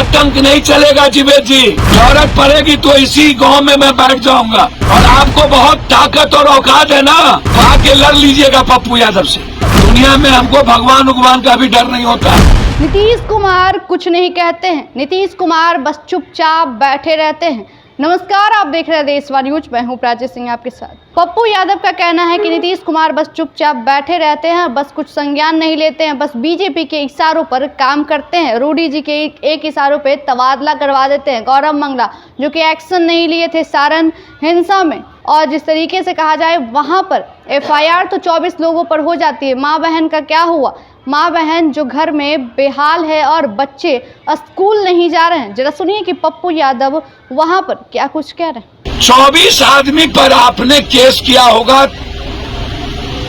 आतंक नहीं चलेगा जीवेद जी। जरूरत पड़ेगी तो इसी गांव में मैं बैठ जाऊंगा, और आपको बहुत ताकत और औकात है ना, तो आके लड़ लीजिएगा पप्पू यादव से। दुनिया में हमको भगवान का भी डर नहीं होता। नीतीश कुमार कुछ नहीं कहते हैं, नीतीश कुमार बस चुपचाप बैठे रहते हैं। नमस्कार, आप देख रहे हैं देशवा न्यूज, मैं हूं प्राची सिंह आपके साथ। पप्पू यादव का कहना है कि नीतीश कुमार बस चुपचाप बैठे रहते हैं, बस कुछ संज्ञान नहीं लेते हैं, बस बीजेपी के इशारों पर काम करते हैं। रूडी जी के एक इशारों पे तबादला करवा देते हैं। गौरव मंगला जो कि एक्शन नहीं लिए थे सारण हिंसा में, और जिस तरीके से कहा जाए वहां पर FIR तो 24 लोगों पर हो जाती है। माँ बहन का क्या हुआ? माँ बहन जो घर में बेहाल है और बच्चे स्कूल नहीं जा रहे हैं। जरा सुनिए कि पप्पू यादव वहां पर क्या कुछ कह रहे हैं। 24 आदमी पर आपने केस किया होगा,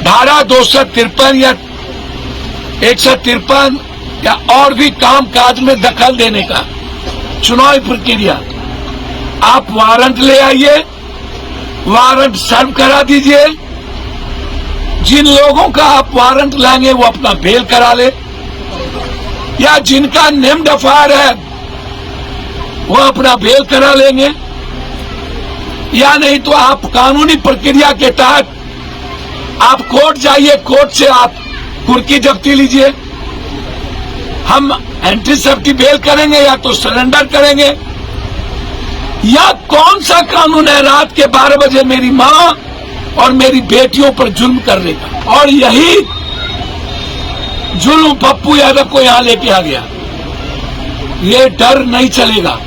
धारा 253 या 153 या और भी काम काज में दखल देने का चुनावी प्रक्रिया। आप वारंट ले आइए, वारंट सर्व करा दीजिए। जिन लोगों का आप वारंट लाएंगे वो अपना बेल करा ले, या जिनका नेम्ड FIR है वो अपना बेल करा लेंगे, या नहीं तो आप कानूनी प्रक्रिया के तहत आप कोर्ट जाइए, कोर्ट से आप कुर्की जब्ती लीजिए। हम एंटी बेल करेंगे या तो सरेंडर करेंगे। या कौन सा कानून है रात के 12 बजे मेरी माँ और मेरी बेटियों पर जुल्म करने का? और यही जुल्म पप्पू यादव को यहां लेके आ गया। ये डर नहीं चलेगा,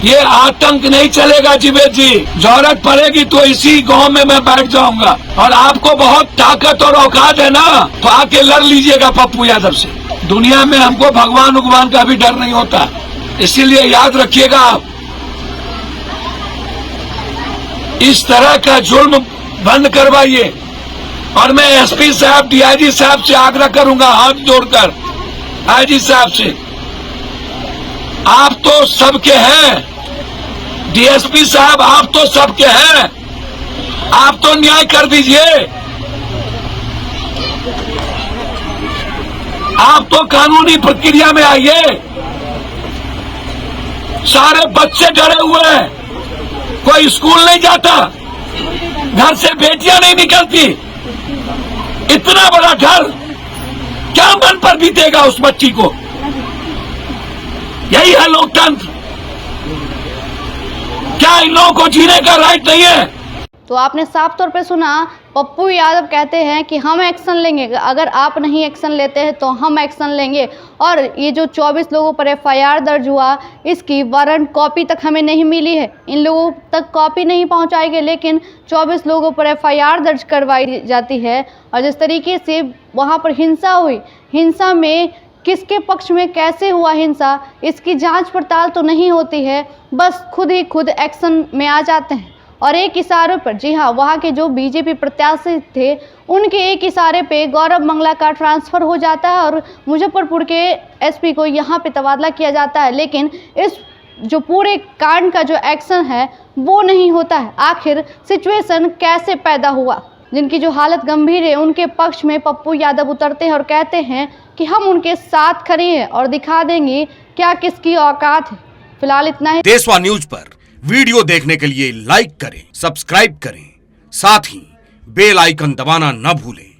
ये आतंक नहीं चलेगा जीवेद जी। जरूरत पड़ेगी तो इसी गांव में मैं बैठ जाऊंगा, और आपको बहुत ताकत और औकात है ना, तो आके लड़ लीजिएगा पप्पू यादव से। दुनिया में हमको भगवान का भी डर नहीं होता, इसीलिए याद रखिएगा आप, इस तरह का जुल्म बंद करवाइए। और मैं SP साहब, DIG साहब से आग्रह करूंगा हाथ जोड़कर, IG साहब से, आप तो सबके हैं, DSP साहब आप तो सबके हैं, आप तो न्याय कर दीजिए। आप तो कानूनी प्रक्रिया में आइए। सारे बच्चे डरे हुए हैं, कोई स्कूल नहीं जाता, घर से बेटियां नहीं निकलती। इतना बड़ा डर क्या मन पर बीतेगा उस बच्ची को? यही है लोकतंत्र। क्या इन लोगों को जीने का राइट नहीं है? तो आपने साफ तौर पे सुना, पप्पू यादव कहते हैं कि हम एक्शन लेंगे, अगर आप नहीं एक्शन लेते हैं तो हम एक्शन लेंगे। और ये जो 24 लोगों पर FIR दर्ज हुआ, इसकी वारंट कॉपी तक हमें नहीं मिली है, इन लोगों तक कॉपी नहीं पहुंचाई गई, लेकिन 24 लोगों पर FIR दर्ज करवाई जाती है। और जिस तरीके से वहाँ पर हिंसा हुई, हिंसा में किसके पक्ष में कैसे हुआ हिंसा, इसकी जांच पड़ताल तो नहीं होती है, बस खुद ही खुद एक्शन में आ जाते हैं। और एक इशारे पर, जी हाँ, वहाँ के जो बीजेपी प्रत्याशी थे उनके एक इशारे पे गौरव मंगला का ट्रांसफ़र हो जाता है और मुजफ्फरपुर के SP को यहाँ पे तबादला किया जाता है। लेकिन इस जो पूरे कांड का जो एक्शन है वो नहीं होता है। आखिर सिचुएशन कैसे पैदा हुआ? जिनकी जो हालत गंभीर है उनके पक्ष में पप्पू यादव उतरते हैं और कहते हैं कि हम उनके साथ खड़े हैं और दिखा देंगे क्या किसकी औकात है। फिलहाल इतना ही। देशवा न्यूज पर वीडियो देखने के लिए लाइक करें, सब्सक्राइब करें, साथ ही बेल आइकन दबाना न भूलें।